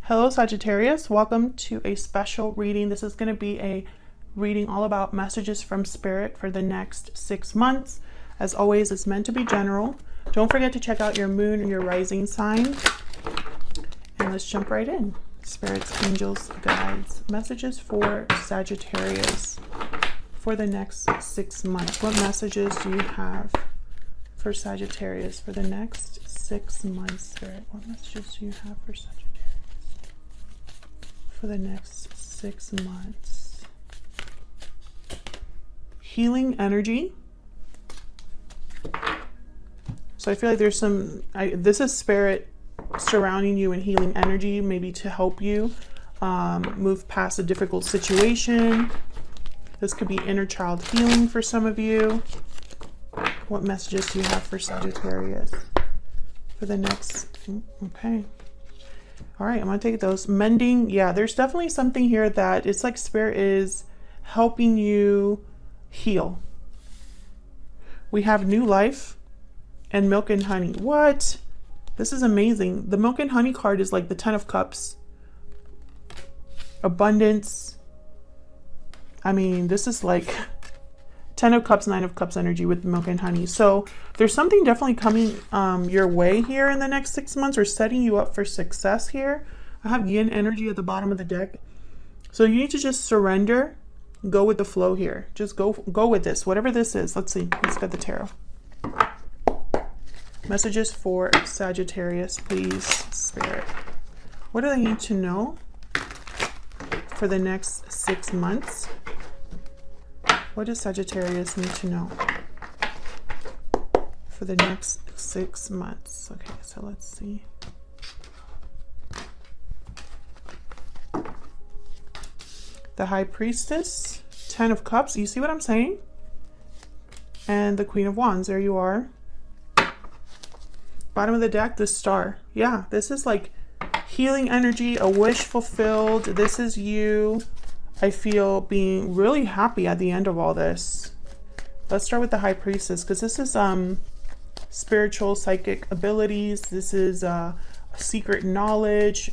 Hello Sagittarius, welcome to a special reading. This is going to be a reading all about messages from Spirit for the next 6 months. As always, it's meant to be general. Don't forget to check out your moon and your rising sign. And let's jump right in. Spirits, angels, guides, messages for Sagittarius for the next 6 months. What messages do you have for Sagittarius for the next 6 months, Spirit? What messages do you have for Sagittarius for the next 6 months? Healing energy. So I feel like there's some, this is Spirit surrounding you in healing energy, maybe to help you move past a difficult situation. This could be inner child healing for some of you. What messages do you have for Sagittarius for the next, okay. All right, I'm gonna take those. Mending, yeah, there's definitely something here that it's like Spirit is helping you heal. We have new life and milk and honey. What? This is amazing. The milk and honey card is like the 10 of Cups. Abundance. I mean, this is like 10 of Cups, 9 of Cups energy with milk and honey. So there's something definitely coming your way here in the next 6 months, or setting you up for success here. I have yin energy at the bottom of the deck. So you need to just surrender, go with the flow here. Just go with this, whatever this is. Let's see, let's get the tarot. Messages for Sagittarius, please, Spirit. What do they need to know for the next 6 months? What does Sagittarius need to know for the next 6 months? Okay, so let's see. The High Priestess, 10 of Cups. You see what I'm saying? And the Queen of Wands. There you are. Bottom of the deck, the Star. Yeah, this is like healing energy, a wish fulfilled. This is you. I feel being really happy at the end of all this. Let's start with the High Priestess, because this is spiritual, psychic abilities. This is secret knowledge,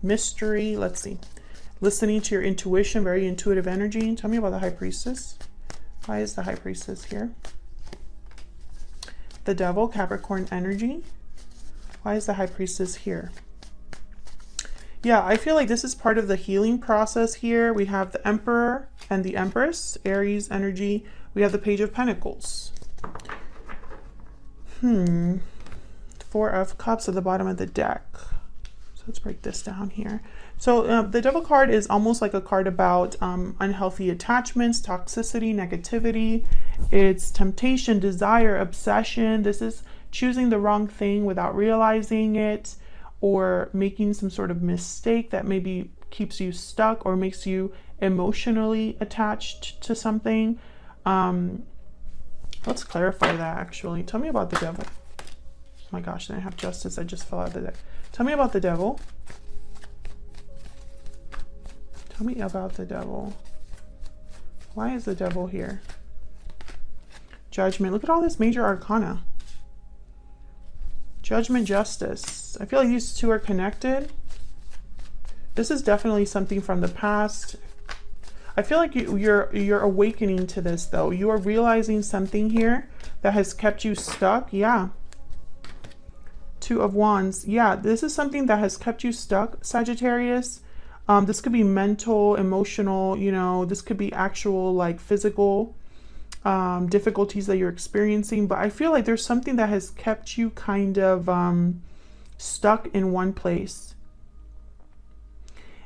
mystery. Let's see. Listening to your intuition, very intuitive energy. Tell me about the High Priestess. Why is the High Priestess here? The Devil, Capricorn energy. Why is the High Priestess here? Yeah, I feel like this is part of the healing process here. We have the Emperor and the Empress, Aries energy. We have the Page of Pentacles. 4 of Cups at the bottom of the deck. So let's break this down here. So the Devil card is almost like a card about unhealthy attachments, toxicity, negativity. It's temptation, desire, obsession. This is choosing the wrong thing without realizing it, or making some sort of mistake that maybe keeps you stuck or makes you emotionally attached to something. Let's clarify that actually. Tell me about the Devil. Oh my gosh, then I have Justice. I just fell out of the deck. Tell me about the Devil. Tell me about the Devil. Why is the Devil here? Judgment. Look at all this major arcana. Judgment, Justice. I feel like these two are connected. This is definitely something from the past. I feel like you're awakening to this though. You are realizing something here that has kept you stuck. Yeah. 2 of Wands. Yeah, this is something that has kept you stuck, Sagittarius. This could be mental, emotional, you know, this could be actual like physical difficulties that you're experiencing, but I feel like there's something that has kept you kind of stuck in one place.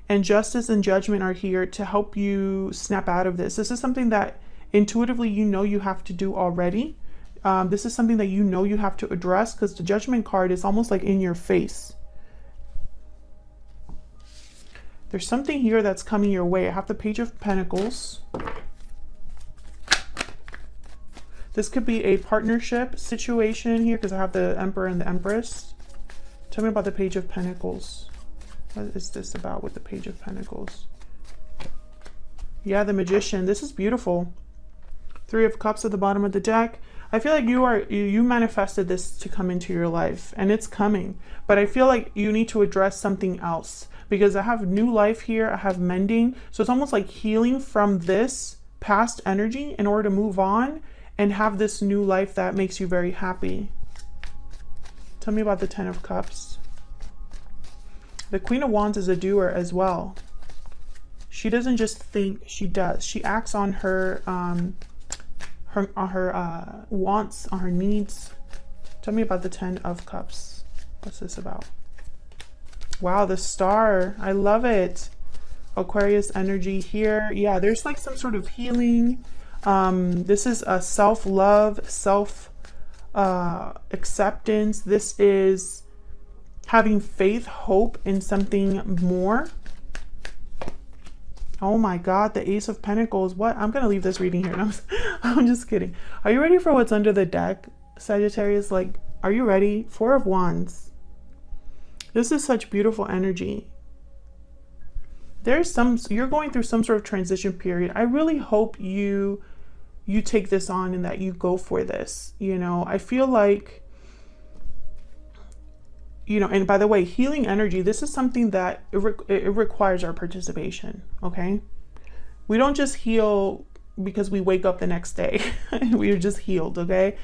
And Justice and Judgment are here to help you snap out of this. This is something that intuitively you know you have to do already. This is something that you know you have to address, because the Judgment card is almost like in your face. There's something here that's coming your way. I have the Page of Pentacles. This could be a partnership situation here, because I have the Emperor and the Empress. Tell me about the Page of Pentacles. What is this about with the Page of Pentacles? Yeah, the Magician. This is beautiful. 3 of Cups at the bottom of the deck. I feel like you manifested this to come into your life, and it's coming. But I feel like you need to address something else, because I have new life here. I have mending. So it's almost like healing from this past energy in order to move on and have this new life that makes you very happy. Tell me about the Ten of Cups. The Queen of Wands is a doer as well. She doesn't just think, she does. She acts on her wants, on her needs. Tell me about the Ten of Cups. What's this about? Wow, the Star. I love it. Aquarius energy here. Yeah, there's like some sort of healing. This is a self-love, self-acceptance. This is having faith, hope in something more. Oh my God, the Ace of Pentacles. What? I'm going to leave this reading here. No, I'm just kidding. Are you ready for what's under the deck, Sagittarius? Like, are you ready? Four of Wands. This is such beautiful energy. You're going through some sort of transition period. I really hope you take this on and that you go for this. You know, I feel like, you know, and by the way, healing energy, this is something that it requires our participation. Okay. We don't just heal because we wake up the next day. We are just healed. Okay.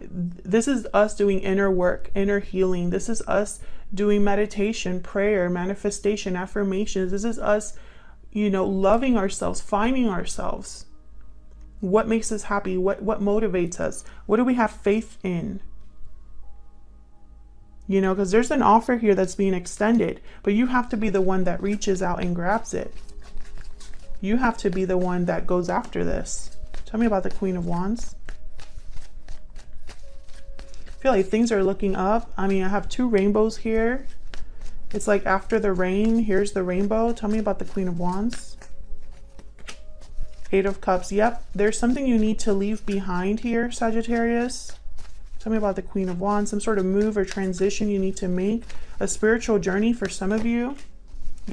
This is us doing inner work, inner healing. This is us doing meditation, prayer, manifestation, affirmations. This is us, you know, loving ourselves, finding ourselves. What makes us happy? What motivates us? What do we have faith in? You know, because there's an offer here that's being extended, but you have to be the one that reaches out and grabs it. You have to be the one that goes after this. Tell me about the Queen of Wands. I feel like things are looking up. I mean, I have two rainbows here. It's like after the rain, here's the rainbow. Tell me about the Queen of Wands. Eight of Cups. Yep, there's something you need to leave behind here, Sagittarius. Tell me about the Queen of Wands. Some sort of move or transition you need to make. A spiritual journey for some of you.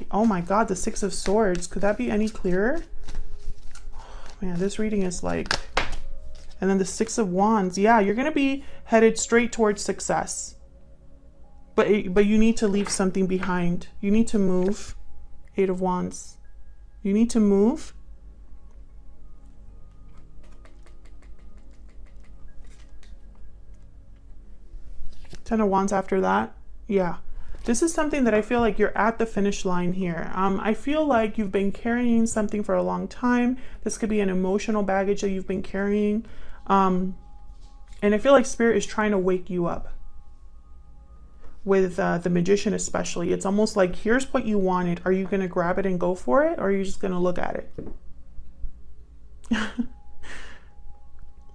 Oh my God, the Six of Swords. Could that be any clearer? Oh, man, this reading is like... And then the Six of Wands. Yeah, you're going to be headed straight towards success. But you need to leave something behind. You need to move. Eight of Wands. You need to move. Ten of Wands after that. Yeah. This is something that I feel like you're at the finish line here. I feel like you've been carrying something for a long time. This could be an emotional baggage that you've been carrying. And I feel like Spirit is trying to wake you up. With the Magician especially. It's almost like, here's what you wanted. Are you going to grab it and go for it? Or are you just going to look at it?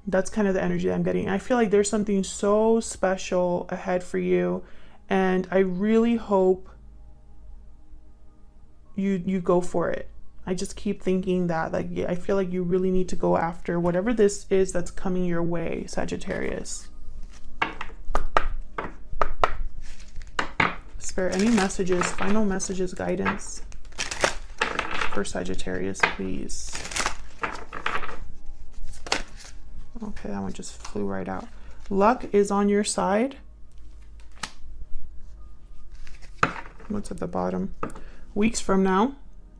That's kind of the energy that I'm getting. I feel like there's something so special ahead for you. And I really hope you go for it. I just keep thinking that, like, I feel like you really need to go after whatever this is that's coming your way, Sagittarius. Spirit, any messages, final messages, guidance for Sagittarius, please. Okay, that one just flew right out. Luck is on your side. What's at the bottom? Weeks from now.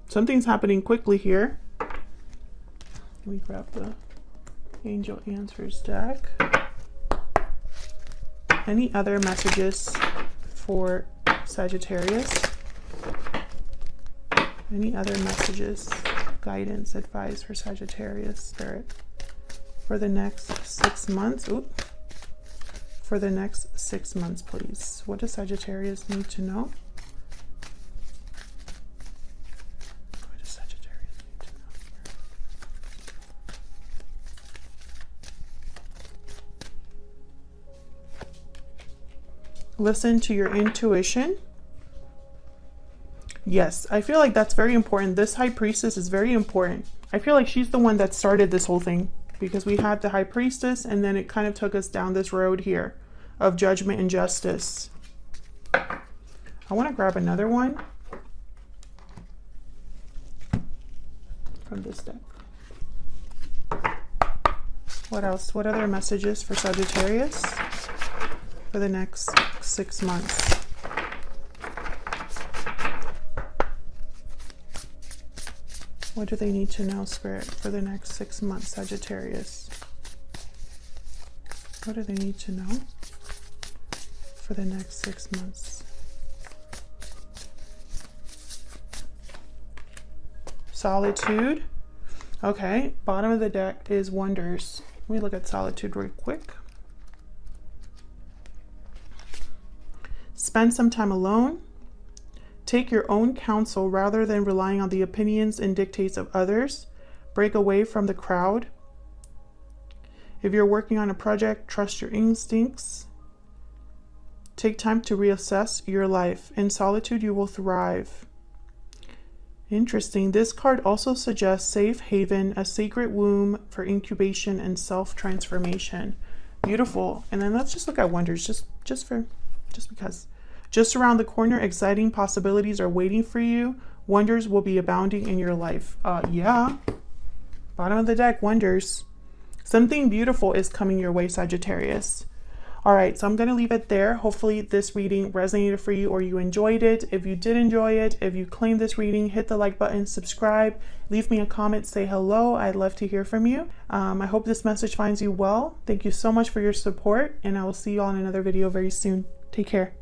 Something's happening quickly here. Let me grab the Angel Answers deck. Any other messages for Sagittarius? Any other messages, guidance, advice for Sagittarius, Spirit? For the next 6 months. Oop. For the next 6 months, please. What does Sagittarius need to know? What does Sagittarius need to know? Listen to your intuition. Yes, I feel like that's very important. This High Priestess is very important. I feel like she's the one that started this whole thing, because we had the High Priestess and then it kind of took us down this road here of judgment and justice. I want to grab another one from this deck. What else? What other messages for Sagittarius for the next 6 months? What do they need to know, Spirit, for the next 6 months, Sagittarius? What do they need to know for the next 6 months? Solitude. Okay, bottom of the deck is wonders. Let me look at solitude real quick. Spend some time alone. Take your own counsel rather than relying on the opinions and dictates of others. Break away from the crowd. If you're working on a project, trust your instincts. Take time to reassess your life. In solitude, you will thrive. Interesting. This card also suggests safe haven, a sacred womb for incubation and self-transformation. Beautiful. And then let's just look at wonders, just because. Just around the corner, exciting possibilities are waiting for you. Wonders will be abounding in your life. Yeah. Bottom of the deck, wonders. Something beautiful is coming your way, Sagittarius. All right, so I'm going to leave it there. Hopefully this reading resonated for you or you enjoyed it. If you did enjoy it, if you claimed this reading, hit the like button, subscribe, leave me a comment, say hello. I'd love to hear from you. I hope this message finds you well. Thank you so much for your support, and I will see you all in another video very soon. Take care.